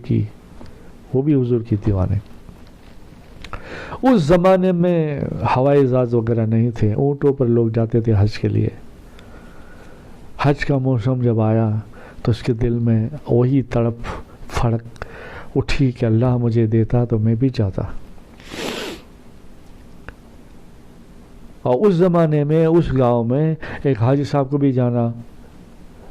کی وہ بھی حضور کی دیوانے. اس زمانے میں ہوائی جہاز وغیرہ نہیں تھے، اونٹوں پر لوگ جاتے تھے حج کے لیے. حج کا موسم جب آیا تو اس کے دل میں وہی تڑپ پھڑک اٹھی کہ اللہ مجھے دیتا تو میں بھی چاہتا. اور اس زمانے میں اس گاؤں میں ایک حاجی صاحب کو بھی جانا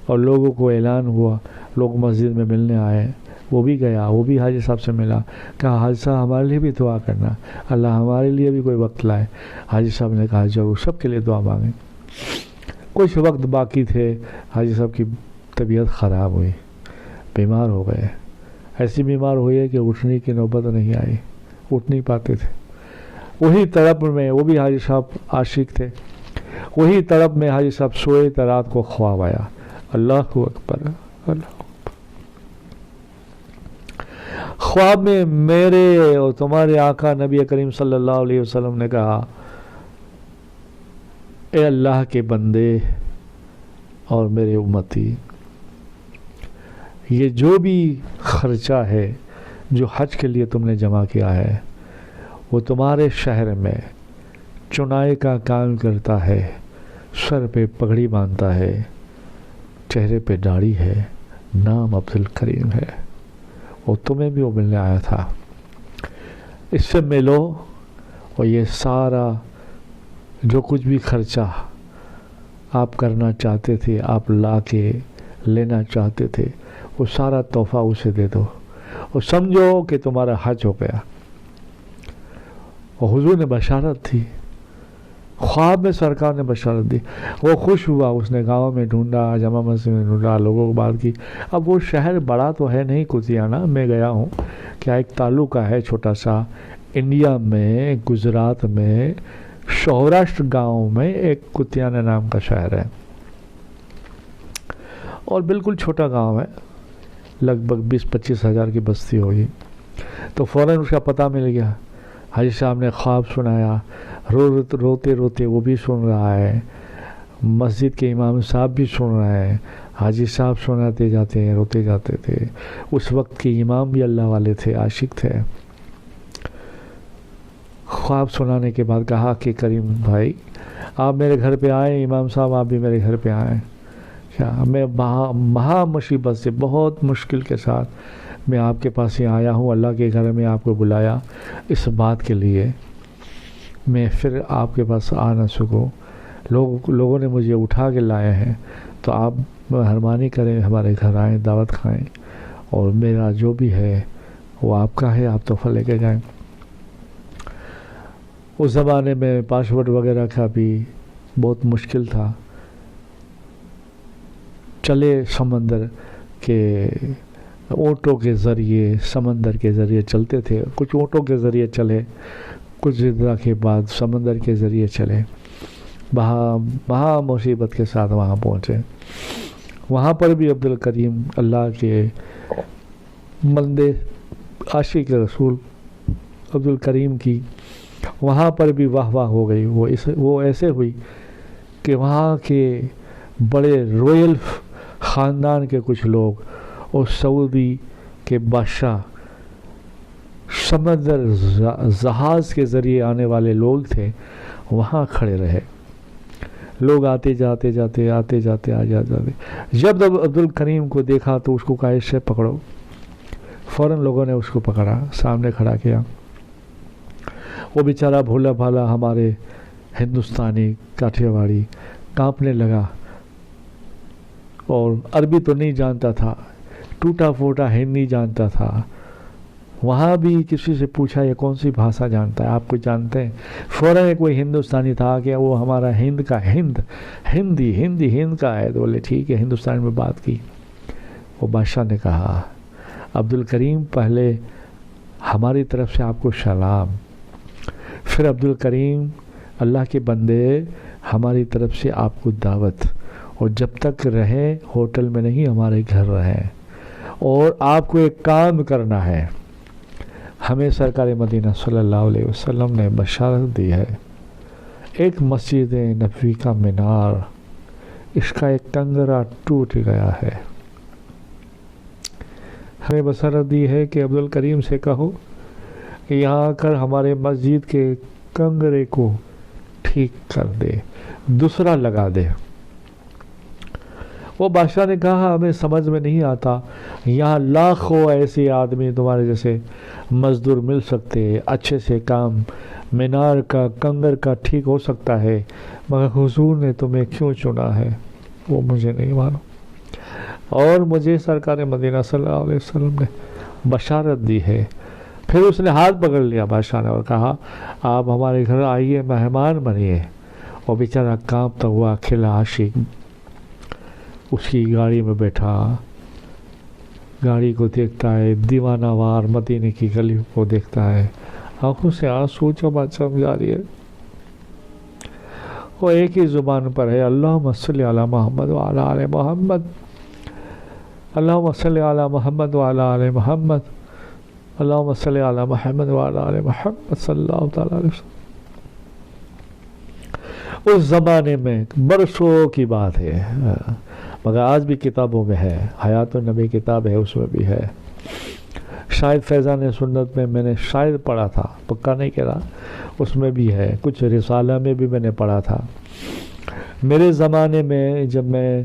اور لوگوں کو اعلان ہوا، لوگ مسجد میں ملنے آئے، وہ بھی گیا، وہ بھی حاجی صاحب سے ملا، کہا حاجی صاحب ہمارے لیے بھی دعا کرنا، اللہ ہمارے لیے بھی کوئی وقت لائے. حاجی صاحب نے کہا ضرور، سب کے لیے دعا مانگیں. کچھ وقت باقی تھے، حاجی صاحب کی طبیعت خراب ہوئی، بیمار ہو گئے. ایسی بیمار ہوئی ہے کہ اٹھنے کی نوبت نہیں آئی، اٹھ نہیں پاتے تھے. وہی تڑپ میں، وہ بھی حاجی صاحب عاشق تھے، وہی تڑپ میں حاجی صاحب سوئے تو رات کو خواب آیا. اللہ اکبر، اللہ. خواب میں میرے اور تمہارے آقا نبی کریم صلی اللہ علیہ وسلم نے کہا، اے اللہ کے بندے اور میرے امتی، یہ جو بھی خرچہ ہے جو حج کے لیے تم نے جمع کیا ہے وہ تمہارے شہر میں چنائی کا کام کرتا ہے، سر پہ پگڑی باندھتا ہے، چہرے پہ داڑھی ہے، نام عبدالکریم ہے، اور تمہیں بھی وہ ملنے آیا تھا. اس سے ملو اور یہ سارا جو کچھ بھی خرچہ آپ کرنا چاہتے تھے، آپ لا کے لینا چاہتے تھے، وہ سارا تحفہ اسے دے دو اور سمجھو کہ تمہارا حج ہو گیا. اور حضور نے بشارت تھی، خواب میں سرکار نے بشارت دی. وہ خوش ہوا، اس نے گاؤں میں ڈھونڈا، جامع مسجد میں ڈھونڈا، لوگوں کو بات کی. اب وہ شہر بڑا تو ہے نہیں کتیانہ، میں گیا ہوں، کیا ایک تعلقہ ہے چھوٹا سا انڈیا میں، گجرات میں، سوراشٹر گاؤں میں ایک کتیانہ نام کا شہر ہے، اور بالکل چھوٹا گاؤں ہے، لگ بھگ 20-25 ہزار کی بستی ہوگی. تو فوراً اس کا پتہ مل گیا. حاجی صاحب نے خواب سنایا، روتے روتے وہ بھی سن رہا ہے، مسجد کے امام صاحب بھی سن رہے ہیں. حاجی صاحب سناتے جاتے ہیں، روتے جاتے تھے. اس وقت کے امام بھی اللہ والے تھے، عاشق تھے. خواب سنانے کے بعد کہا کہ کریم بھائی آپ میرے گھر پہ آئیں، امام صاحب آپ بھی میرے گھر پہ آئیں. کیا میں مہا مصیبت سے، بہت مشکل کے ساتھ میں آپ کے پاس ہی آیا ہوں، اللہ کے گھر میں آپ کو بلایا اس بات کے لیے میں پھر آپ کے پاس آ نہ سکوں. لوگوں نے مجھے اٹھا کے لائے ہیں، تو آپ مہربانی کریں ہمارے گھر آئیں، دعوت کھائیں، اور میرا جو بھی ہے وہ آپ کا ہے، آپ تحفہ لے کے جائیں. اس زمانے میں پاسپورٹ وغیرہ کا بھی بہت مشکل تھا. چلے سمندر کے اونٹوں کے ذریعے، سمندر کے ذریعے چلتے تھے. کچھ اونٹوں کے ذریعے چلے، کچھ زندہ کے بعد سمندر کے ذریعے چلے. بہا مصیبت کے ساتھ وہاں پہنچے. وہاں پر بھی عبدالکریم اللہ کے بندے، عاشق رسول عبدالکریم کی وہاں پر بھی واہ واہ ہو گئی. وہ ایسے ہوئی کہ وہاں کے بڑے رویل خاندان کے کچھ لوگ اور سعودی کے بادشاہ، سمندر جہاز کے ذریعے آنے والے لوگ تھے، وہاں کھڑے رہے. لوگ آتے جاتے آتے جاتے آ جاتے. جب عبدالکریم کو دیکھا تو اس کو کہا اس سے پکڑو. فوراً لوگوں نے اس کو پکڑا، سامنے کھڑا کیا. وہ بیچارہ بھولا بھالا ہمارے ہندوستانی کاٹھیا واڑی کانپنے لگا، اور عربی تو نہیں جانتا تھا، ٹوٹا پھوٹا ہندی جانتا تھا. وہاں بھی کسی سے پوچھا یہ کون سی بھاشا جانتا ہے، آپ کو جانتے ہیں؟ فوراً کوئی ہندوستانی تھا کہ وہ ہمارا ہند کا ہند کا ہے. تو بولے ٹھیک ہے، ہندوستان میں بات کی. وہ بادشاہ نے کہا عبدالکریم پہلے ہماری طرف سے آپ کو سلام. پھر عبدالکریم اللہ کے بندے ہماری طرف سے آپ کو دعوت، اور جب تک رہیں ہوٹل میں نہیں ہمارے گھر رہیں، اور آپ کو ایک کام کرنا ہے. ہمیں سرکار مدینہ صلی اللہ علیہ وسلم نے بشارت دی ہے. ایک مسجد نبوی کا مینار، اس کا ایک کنگرا ٹوٹ گیا ہے. ہمیں بشارت دی ہے کہ عبدالکریم سے کہو کہ یہاں آ کر ہمارے مسجد کے کنگرے کو ٹھیک کر دے، دوسرا لگا دے. وہ بادشاہ نے کہا ہمیں سمجھ میں نہیں آتا، یہاں لاکھوں ایسے آدمی تمہارے جیسے مزدور مل سکتے، اچھے سے کام مینار کا کنگر کا ٹھیک ہو سکتا ہے، مگر حضور نے تمہیں کیوں چنا ہے وہ مجھے نہیں معلوم. اور مجھے سرکار مدینہ صلی اللہ علیہ وسلم نے بشارت دی ہے. پھر اس نے ہاتھ پکڑ لیا بادشاہ نے اور کہا آپ ہمارے گھر آئیے، مہمان بنیے. اور بیچارہ کانپتا ہوا اکیلا عاشق اس کی گاڑی میں بیٹھا، گاڑی کو دیکھتا ہے، دیوانہ وار مدینے کی گلی کو دیکھتا ہے، آنکھوں سے آنسو چم جا رہی ہے. وہ ایک ہی زبان پر ہے، اللہم صلی علی محمد وعلی آل محمد، اللہم صلی علی محمد وعلی آل محمد، اللہم صلی علی محمد وعلی آل محمد صلی اللہ تعالی علیہ وسلم. اس زمانے میں برسوں کی بات ہے، مگر آج بھی کتابوں میں ہے. حیات النبی کتاب ہے، اس میں بھی ہے. شاید فیضان سنت میں نے شاید پڑھا تھا، پکا نہیں کہہ رہا، اس میں بھی ہے. کچھ رسالہ میں بھی میں نے پڑھا تھا. میرے زمانے میں جب میں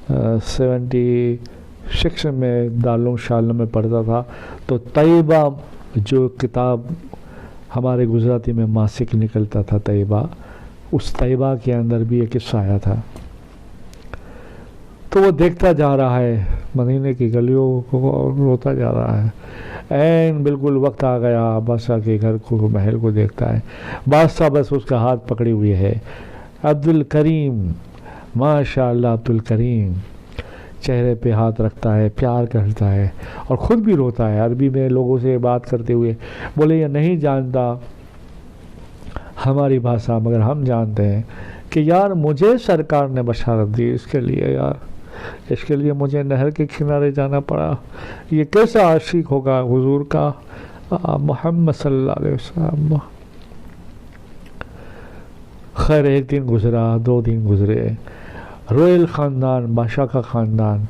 76 میں دارالعلوم شالم میں پڑھتا تھا تو طیبہ جو کتاب ہمارے گجراتی میں ماسک نکلتا تھا طیبہ، اس طیبہ کے اندر بھی ایک قصہ آیا تھا. تو وہ دیکھتا جا رہا ہے مدینے کی گلیوں کو اور روتا جا رہا ہے. این بالکل وقت آ گیا، بادشاہ کے گھر کو، محل کو دیکھتا ہے. بادشاہ بس اس کا ہاتھ پکڑی ہوئی ہے. عبدالکریم، ماشاء اللہ عبدالکریم، چہرے پہ ہاتھ رکھتا ہے، پیار کرتا ہے اور خود بھی روتا ہے. عربی میں لوگوں سے بات کرتے ہوئے بولے یہ نہیں جانتا ہماری بھاشا، مگر ہم جانتے ہیں کہ یار مجھے سرکار نے بشارت دی، اس کے لیے یار، اس کے لیے مجھے نہر کے کنارے جانا پڑا. یہ کیسا عاشق ہوگا حضور کا محمد صلی اللہ علیہ وسلم. خیر ایک دن گزرا، 2 دن گزرے. رویل خاندان، بادشاہ کا خاندان،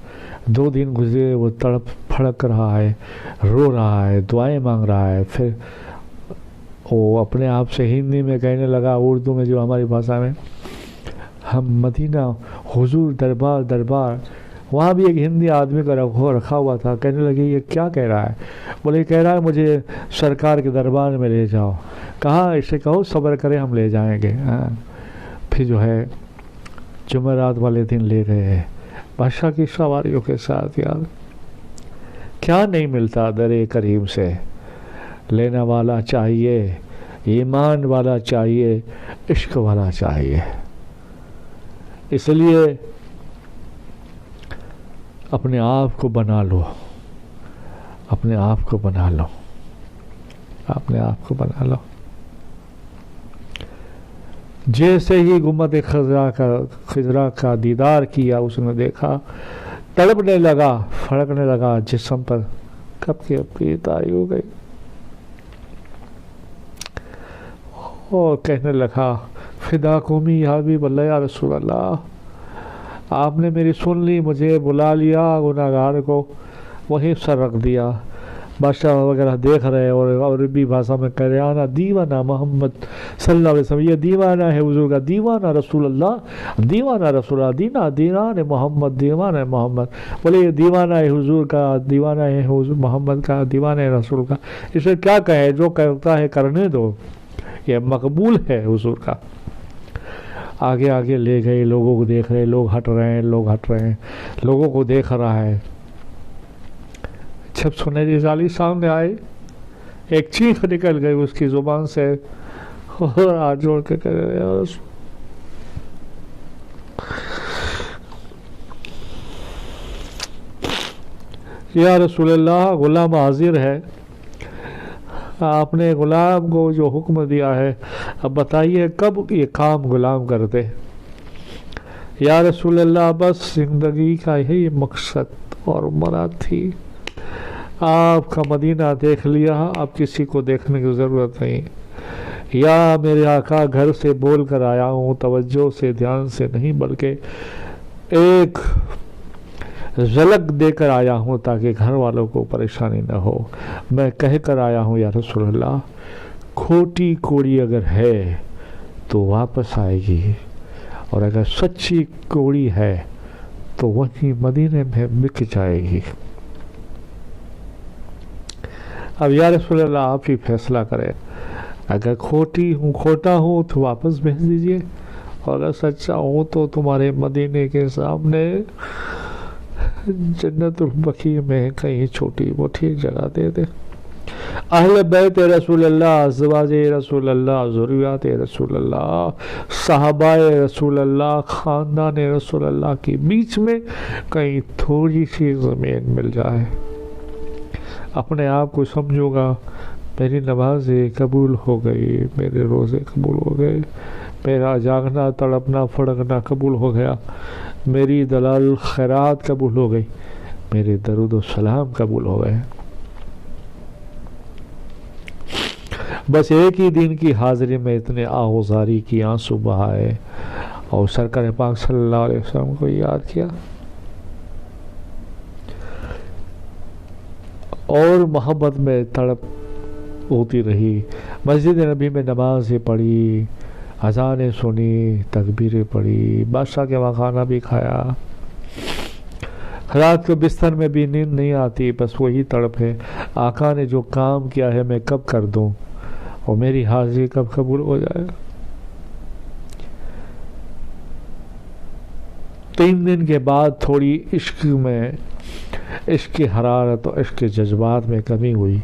2 دن گزرے. وہ تڑپ پھڑک رہا ہے، رو رہا ہے، دعائیں مانگ رہا ہے. پھر وہ اپنے آپ سے ہندی میں کہنے لگا، اردو میں جو ہماری بھاشا میں، ہم مدینہ حضور دربار دربار. وہاں بھی ایک ہندی آدمی کا رکھا ہوا تھا. کہنے لگے یہ کیا کہہ رہا ہے؟ بولے کہہ رہا ہے مجھے سرکار کے دربار میں لے جاؤ. کہا اسے کہو صبر کرے، ہم لے جائیں گے. پھر جو ہے جمعرات والے دن لے گئے بادشاہ کی سواریوں کے ساتھ. یار کیا نہیں ملتا در کریم سے. لینا والا چاہیے، ایمان والا چاہیے، عشق والا چاہیے. اس لیے اپنے آپ کو بنا لو، اپنے آپ کو بنا لو، اپنے آپ کو بنا لو. جیسے ہی گنبد خضرا کا دیدار کیا، اس نے دیکھا تڑپنے لگا، پھڑکنے لگا جسم پر. کب کی اپنی تاری ہو گئی اور کہنے لگا فدا قومی یا حبیب اللہ یا رسول اللہ، آپ نے میری سن لی، مجھے بلا لیا گناہگار کو، وہیں سر رکھ دیا. بادشاہ وغیرہ دیکھ رہے اور عربی بھاشا میں کہہ رہے آنا دیوانہ محمد صلی اللہ علیہ وسلم، یہ دیوانہ ہے حضور کا، دیوانہ رسول اللہ، دیوانہ رسول اللہ، دیوانہ محمد، دیوانہ محمد. بولے یہ دیوانہ ہے حضور کا، دیوانہ ہے حضور محمد کا، دیوانہ ہے رسول کا. اسے کیا کہے، جو کرتا ہے کرنے دو، یہ مقبول ہے حضور کا. آگے آگے لے گئے، لوگوں کو دیکھ رہے، لوگ ہٹ رہے ہیں، لوگ ہٹ رہے ہیں، لوگوں کو دیکھ رہا ہے. جب سنہری ظالی سامنے آئی، ایک چیخ نکل گئی اس کی زبان سے اور ہاتھ جوڑ کے کہہ رہے یا رسول اللہ، غلام حاضر ہے، آپ نے غلام کو جو حکم دیا ہے اب بتائیے کب یہ کام غلام کرتے. یا رسول اللہ بس زندگی کا یہی مقصد اور مراد تھی. آپ کا مدینہ دیکھ لیا، اب کسی کو دیکھنے کی ضرورت نہیں۔ یا میرے آقا گھر سے بول کر آیا ہوں، توجہ سے دھیان سے نہیں بلکہ ایک جھلک دے کر آیا ہوں تاکہ گھر والوں کو پریشانی نہ ہو۔ میں کہہ کر آیا ہوں یا رسول اللہ، کھوٹی کوڑی اگر ہے تو واپس آئے گی، اور اگر سچی کوڑی ہے تو وہیں مدینے میں بک جائے گی۔ اب یا رسول اللہ آپ ہی فیصلہ کریں، اگر کھوٹا ہوں تو واپس بھیج دیجئے، اور اگر سچا ہوں تو تمہارے مدینے کے سامنے جنت البقیع میں کہیں چھوٹی موٹی جگہ دے دے۔ اہل بیت رسول اللہ، ازواج رسول اللہ، ذریات رسول اللہ، صحابہ رسول اللہ، خاندان رسول اللہ کے بیچ میں کہیں تھوڑی سی زمین مل جائے، اپنے آپ کو سمجھوں گا میری نمازیں قبول ہو گئی، میرے روزے قبول ہو گئے، میرا جاگنا تڑپنا پھڑکنا قبول ہو گیا، میری دلال خیرات قبول ہو گئی، میرے درود و سلام قبول ہو گئے۔ بس ایک ہی دن کی حاضری میں اتنے آہوزاری کی آنسو بہائے اور سرکار پاک صلی اللہ علیہ وسلم کو یاد کیا اور محبت میں تڑپ ہوتی رہی۔ مسجد نبی میں نمازیں پڑھی، اذانیں سنی، تکبیریں پڑھی، بادشاہ کے وہاں کھانا بھی کھایا، رات کو بستر میں بھی نیند نہیں آتی، بس وہی تڑپ ہے، آقا نے جو کام کیا ہے میں کب کر دوں اور میری حاضری کب قبول ہو جائے۔ 3 دن کے بعد تھوڑی عشق کی حرارت اور عشق کے جذبات میں کمی ہوئی،